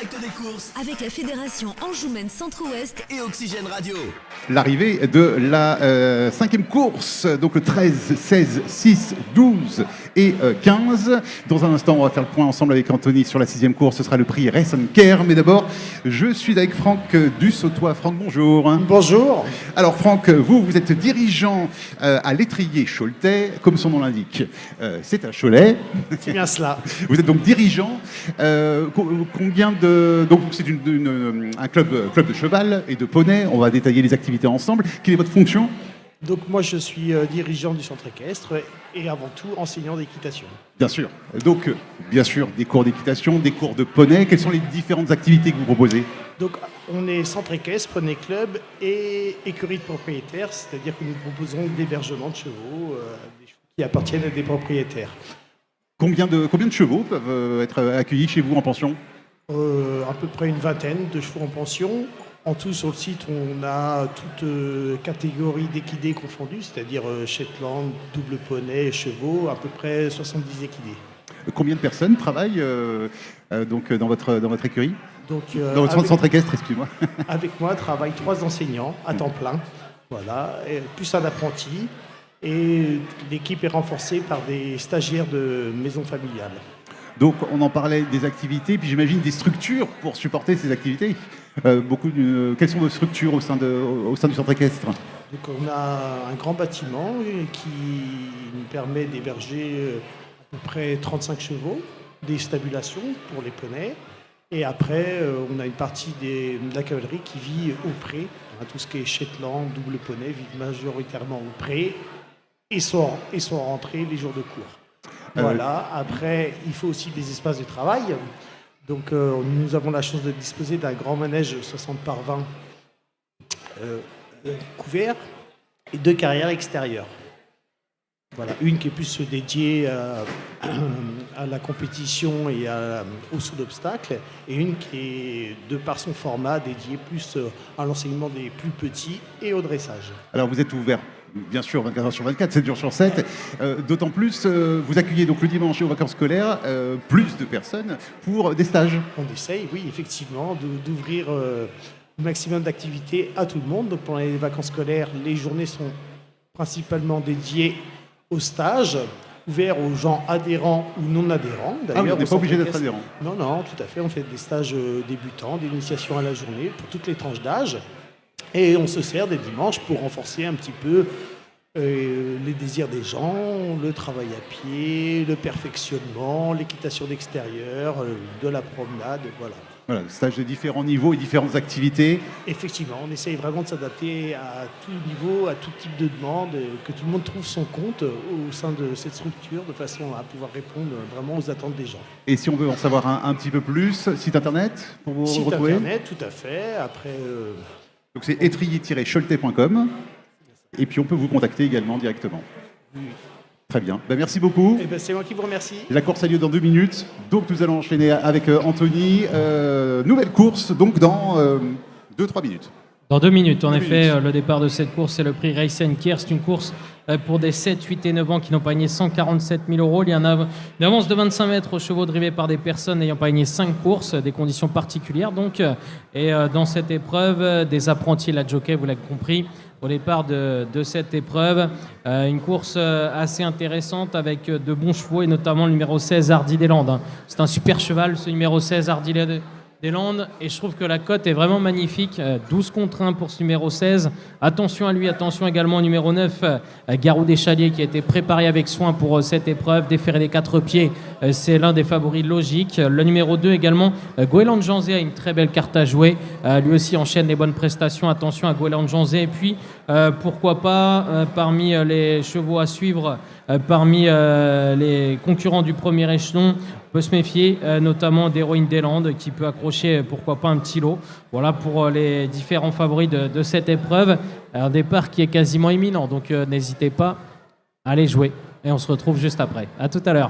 direct des courses avec la Fédération Anjoumen Centre-Ouest et Oxygène Radio. L'arrivée de la cinquième course, donc le 13, 16, 6, 12 et 15. Dans un instant, on va faire le point ensemble avec Anthony sur la sixième course. Ce sera le prix Race & Care. Mais d'abord, je suis avec Franck Dussautois. Franck, bonjour. Bonjour. Alors Franck, vous êtes dirigeant à l'étrier Choletais, comme son nom l'indique. C'est à Cholet. C'est bien cela. Vous êtes donc dirigeant. Combien de... Donc c'est un club de cheval et de poney. On va détailler les activités ensemble. Quelle est votre fonction ? Donc moi je suis dirigeant du centre équestre et avant tout enseignant d'équitation. Bien sûr. Donc bien sûr des cours d'équitation, des cours de poney. Quelles sont les différentes activités que vous proposez ? Donc on est centre équestre, poney club et écurie de propriétaires, c'est-à-dire que nous proposons l'hébergement de chevaux, des chevaux qui appartiennent à des propriétaires. Combien de chevaux peuvent être accueillis chez vous en pension ? À peu près une vingtaine de chevaux en pension. En tout, sur le site, on a toute catégorie d'équidés confondus, c'est-à-dire Shetland, double poney, chevaux, à peu près 70 équidés. Combien de personnes travaillent donc dans votre écurie ? Donc, dans votre centre équestre, excuse-moi. Avec moi travaillent 3 enseignants à temps plein, voilà, et plus un apprenti. Et l'équipe est renforcée par des stagiaires de maison familiale. Donc on en parlait des activités, puis j'imagine des structures pour supporter ces activités. Quelles sont vos structures au sein du centre équestre ? Donc on a un grand bâtiment qui nous permet d'héberger à peu près 35 chevaux, des stabulations pour les poneys. Et après, on a une partie de la cavalerie qui vit au pré. Tout ce qui est Shetland, double poney, vit majoritairement au pré et sont rentrés les jours de cours. Voilà. Après, il faut aussi des espaces de travail. Donc, nous avons la chance de disposer d'un grand manège 60 par 20 couvert et 2 carrières extérieures. Voilà, une qui est plus dédiée à la compétition et au saut d'obstacles, et une qui est, de par son format, dédiée plus à l'enseignement des plus petits et au dressage. Alors vous êtes ouvert, bien sûr, 24 heures sur 24, 7 jours sur 7. D'autant plus, vous accueillez donc le dimanche et aux vacances scolaires plus de personnes pour des stages. On essaye, oui, effectivement, d'ouvrir le maximum d'activités à tout le monde. Donc pendant les vacances scolaires, les journées sont principalement dédiées aux stages, ouverts aux gens adhérents ou non adhérents. D'ailleurs, vous n'êtes pas obligé d'être adhérent. Non, tout à fait. On fait des stages débutants, d'initiation à la journée pour toutes les tranches d'âge. Et on se sert des dimanches pour renforcer un petit peu les désirs des gens, le travail à pied, le perfectionnement, l'équitation d'extérieur, de la promenade, voilà. Voilà, stage de différents niveaux et différentes activités. Effectivement, on essaye vraiment de s'adapter à tout niveau, à tout type de demande, que tout le monde trouve son compte au sein de cette structure, de façon à pouvoir répondre vraiment aux attentes des gens. Et si on veut en savoir un petit peu plus, site internet pour vous retrouver ? Site internet, tout à fait. Après, donc c'est étrier-choletais.com. Et puis on peut vous contacter également directement. Oui. Très bien. Merci beaucoup. C'est moi qui vous remercie. La course a lieu dans 2 minutes. Donc nous allons enchaîner avec Anthony. Nouvelle course donc dans 2-3 minutes. Dans 2 minutes, en effet, le départ de cette course, c'est le prix Race & Care. C'est une course pour des 7, 8 et 9 ans qui n'ont pas gagné 147 000 €. Il y a une avance de 25 mètres aux chevaux drivés par des personnes n'ayant pas gagné 5 courses, des conditions particulières donc. Et dans cette épreuve, des apprentis la jockey, vous l'avez compris, au départ de cette épreuve. Une course assez intéressante avec de bons chevaux et notamment le numéro 16, Hardy des Landes. C'est un super cheval, ce numéro 16, Hardy des Landes, et je trouve que la cote est vraiment magnifique. 12 contre 1 pour ce numéro 16. Attention à lui, attention également au numéro 9, Garou des Chaliers, qui a été préparé avec soin pour cette épreuve. Déféré des 4 pieds, c'est l'un des favoris logiques. Le numéro 2 également, Goéland Janzé a une très belle carte à jouer. Lui aussi enchaîne les bonnes prestations. Attention à Goéland Janzé. Et puis, pourquoi pas, parmi les chevaux à suivre, parmi les concurrents du premier échelon, on peut se méfier notamment d'Héroïne des Landes qui peut accrocher pourquoi pas un petit lot. Voilà pour les différents favoris de cette épreuve. Un départ qui est quasiment imminent, donc n'hésitez pas à aller jouer. Et on se retrouve juste après. À tout à l'heure.